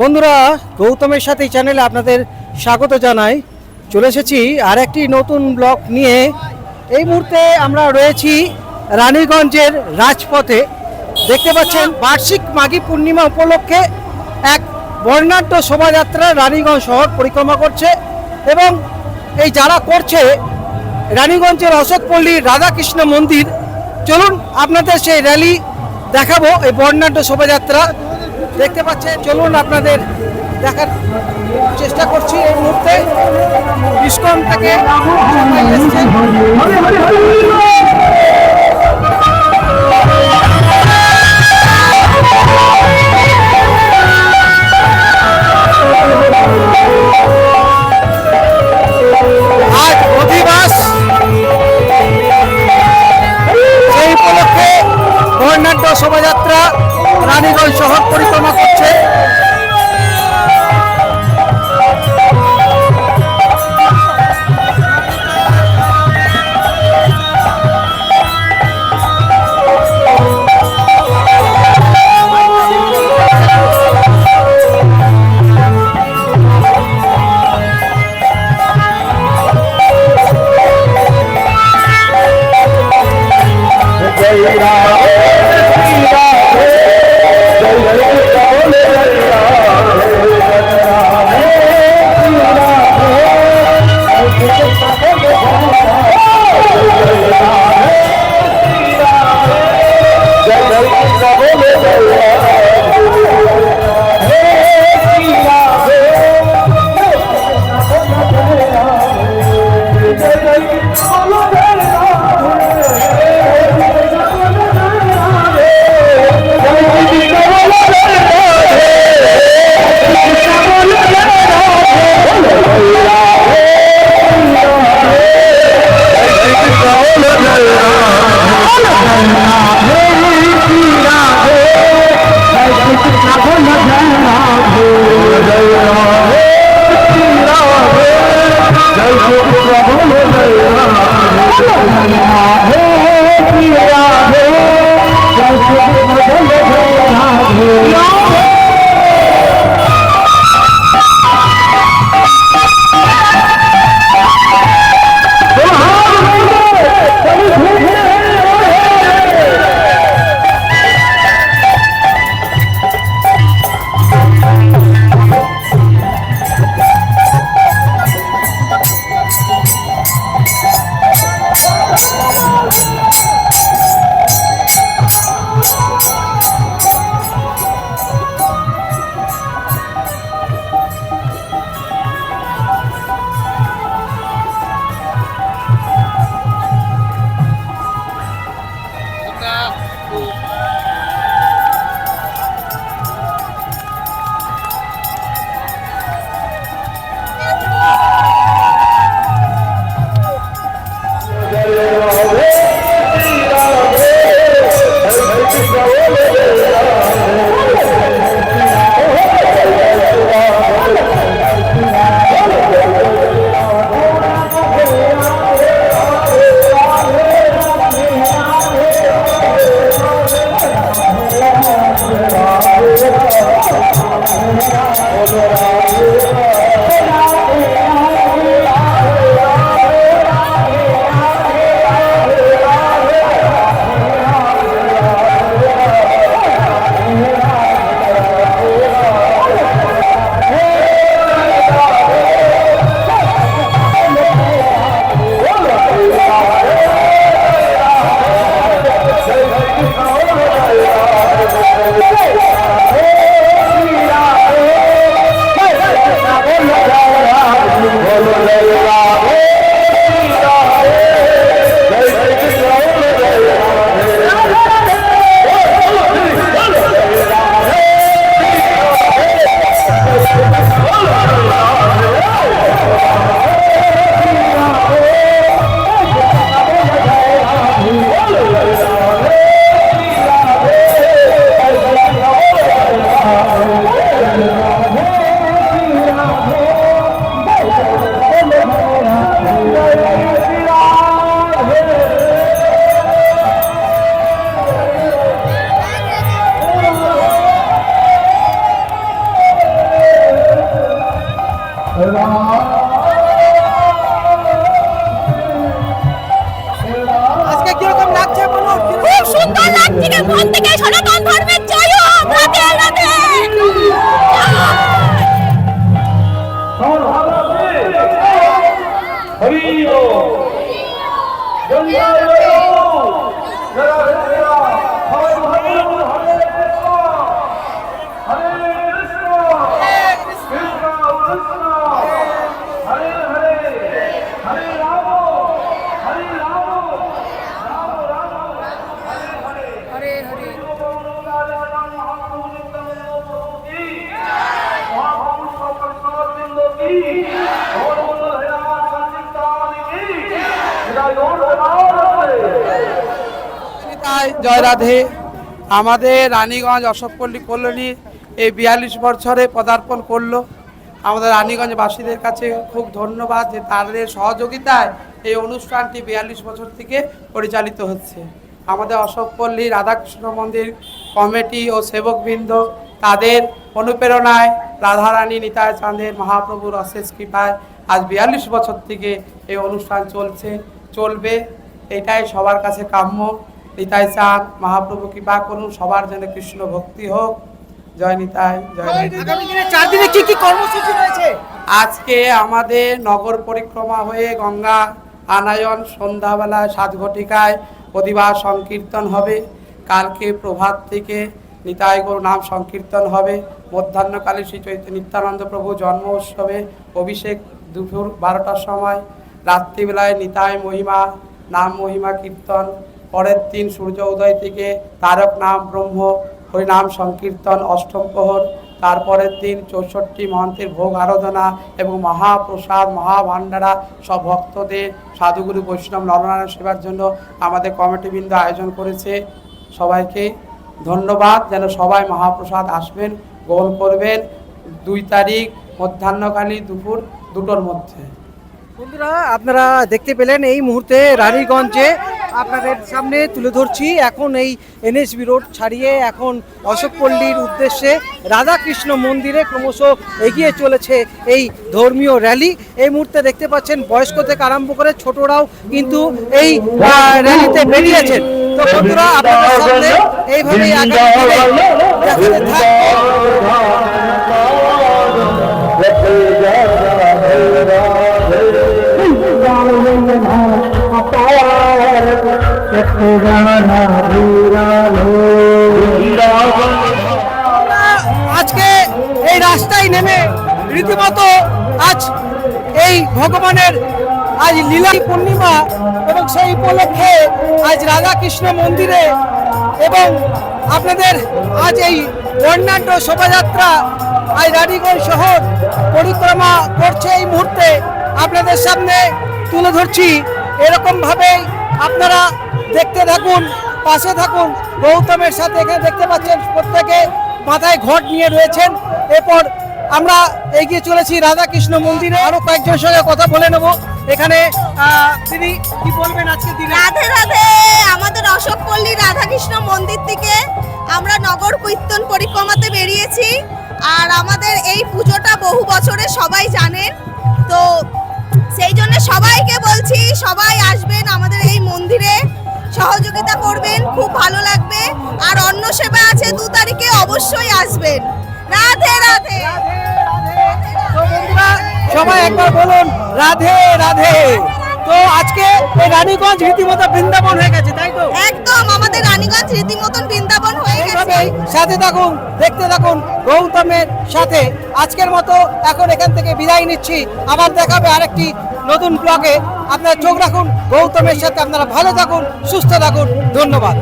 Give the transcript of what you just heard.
বন্ধুরা, গৌতমের সাথে এই চ্যানেলে আপনাদের স্বাগত জানাই। চলে এসেছি আর একটি নতুন ব্লগ নিয়ে। এই মুহূর্তে আমরা রয়েছি রানীগঞ্জের রাজপথে। দেখতে পাচ্ছেন বার্ষিক মাঘী পূর্ণিমা উপলক্ষে এক বর্ণাঢ্য শোভাযাত্রা রানীগঞ্জ শহর পরিক্রমা করছে এবং এই যারা করছে রানীগঞ্জের অশোকপল্লীর রাধাকৃষ্ণ মন্দির। চলুন আপনাদের সেই র্যালি দেখাবো, এই বর্ণাঢ্য শোভাযাত্রা দেখতে পাচ্ছেন। চলুন আপনাদের দেখার চেষ্টা করছি। এই মুহূর্তে ইসকন থেকে সবাই এসেছে। আজ অধিবাস, সেই উপলক্ষে বর্ণাঢ্য শোভাযাত্রা রানীগঞ্জ শহর পরিক্রমা করছে। আজকে কিরকম লাগছে বলুন? খুব সুন্দর লাগছে, মন থেকে সনাতন ধর্মের জয় হোক। রাধে রাধে। জয় রাধে। আমাদের রানীগঞ্জ অশোকপল্লী কলোনি এই 42 বছরে পদার্পণ করলো। আমাদের রানীগঞ্জবাসীদের কাছে খুব ধন্যবাদ যে তাদের সহযোগিতায় এই অনুষ্ঠানটি 42 বছর থেকে পরিচালিত হচ্ছে। আমাদের অশোকপল্লী রাধাকৃষ্ণ মন্দির কমিটি ও সেবকবৃন্দ তাদের অনুপ্রেরণায় রাধারানী নিতাই চাঁদের মহাপ্রভুর অশেষ কৃপায় আজ 42 বছর থেকে এই অনুষ্ঠান চলবে। এটাই সবার কাছে কাম্য। নিতাই চাঁদ মহাপ্রভু কৃপা করুন, সবার যেন কৃষ্ণ ভক্তি হোক। জয় নিতাই, জয় নিতাই। আগামী দিনে 4 দিনে কি কি কর্মসূচি রয়েছে? আজকে আমাদের নগর পরিক্রমা হয়ে গঙ্গা আনায়ন, সন্ধ্যাবেলায় 7 ঘটিকায় প্রতিবার সংকীর্তন হবে। কালকে প্রভাত থেকে নিতাই গৌর নাম সংকীর্তন হবে। মধ্যাহ্নকালে শ্রী চৈতন্য নিত্যানন্দ প্রভু জন্ম উৎসবে অভিষেক দুপুর 12টার সময়। রাত্রিবেলায় নিতাই মহিমা নাম মহিমা কীর্তন। পরের দিন সূর্য উদয় থেকে তারক নাম ব্রহ্ম হরিনাম সংকীর্তন অষ্টম প্রহর। তারপরের দিন 64 মহন্তের ভোগ আরাধনা এবং মহাপ্রসাদ মহাভাণ্ডারা সব ভক্তদের সাধুগুরু বৈষ্ণব নরনারায়ণ সেবার জন্য আমাদের কমিটিবৃন্দ আয়োজন করেছে। সবাইকে ধন্যবাদ, যেন সবাই মহাপ্রসাদ আসবেন, গ্রহণ করবেন। 2 তারিখ মধ্যাহ্নকালী দুপুর 2টোর মধ্যে। বন্ধুরা, আপনারা দেখতে পেলেন এই মুহূর্তে রানীগঞ্জে আপনাদের সামনে তুলে ধরছি। এখন এই এনএসবি রোড ছাড়িয়ে এখন অশোকপল্লীর উদ্দেশ্যে রাধাকৃষ্ণ মন্দিরে ক্রমশ এগিয়ে চলেছে এই ধর্মীয় র্যালি। এই মুহূর্তে দেখতে পাচ্ছেন বয়স্ক থেকে আরম্ভ করে ছোটরাও কিন্তু এই র্যালিতে বেরিয়েছেন। তো বন্ধুরা, আপনাদের সামনে এইভাবেই আগামী দিনে দেখাতে আজকে এই রাস্তায় নেমে রীতিমতো আজ এই ভগবানের আজ লীলা পূর্ণিমা এবং সেই উপলক্ষে আজ রাধাকৃষ্ণ মন্দিরে এবং আপনাদের আজ এই বর্ণাঢ্য শোভাযাত্রা আজ রানীগঞ্জ শহর পরিক্রমা করছে। এই মুহূর্তে আপনাদের সামনে তুলে ধরছি। এরকম ভাবে আপনারা দেখতে থাকুন, পাশে থাকুন। গৌতমের সাথে এখানে দেখতে পাচ্ছেন প্রত্যেকে মাথায় ঘট নিয়ে রয়েছেন। এরপর আমরা এগিয়ে চলেছি রাধাকৃষ্ণ মন্দিরে। আরো কয়েকজনের সঙ্গে কথা বলে নেব। এখানে তিনি কি বলবেন আজকে দিনে? রাধে রাধে। আমাদের অশোকপল্লী রাধাকৃষ্ণ মন্দির থেকে আমরা নগর কীর্তন পরিক্রমাতে বেরিয়েছি। আর আমাদের এই পুজোটা বহু বছরের, সবাই জানেন। তো সেই জন্য সবাইকে বলছি, সবাই আসবেন আমাদের এই মন্দিরে, সহযোগিতা করবেন, খুব ভালো লাগবে। আর অন্ন সেবা আছে 2 তারিখে, অবশ্যই আসবেন। রাধে রাধে। তো বন্ধুরা, সবাই একবার বলুন রাধে রাধে। তো আজকে এই রানীগঞ্জ রীতিমতো বৃন্দাবন হয়ে গেছে, তাই তো? একদম, আমাদের রানীগঞ্জ রীতিমতন বৃন্দাবন হয়ে গেছে। এইভাবেই সাথে থাকুন, দেখতে থাকুন গৌতমের সাথে। আজকের মতো এখন এখান থেকে বিদায় নিচ্ছি। আবার দেখাবে আরেকটি নতুন ব্লগে। আপনারা চোখ রাখুন গৌতমের সাথে। আপনারা ভালো থাকুন, সুস্থ থাকুন। ধন্যবাদ।